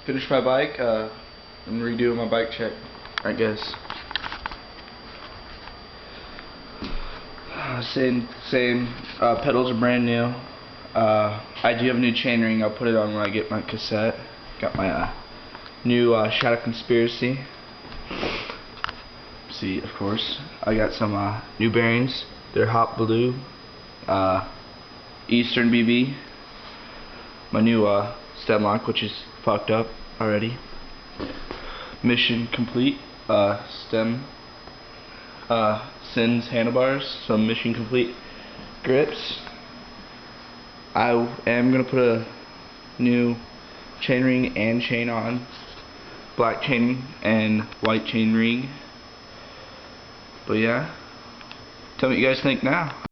Finished my bike. I'm redoing my bike check, I guess. Same. Pedals are brand new. I do have a new chainring. I'll put it on when I get my cassette. Got my new Shadow Conspiracy. See, of course. I got some new bearings. They're hot blue. Eastern BB. My new stem lock, which is fucked up already. Mission complete. Stem. Sins handlebars. So mission complete grips. I am gonna put a new chainring and chain on. Black chain and white chain ring. But yeah, tell me what you guys think now.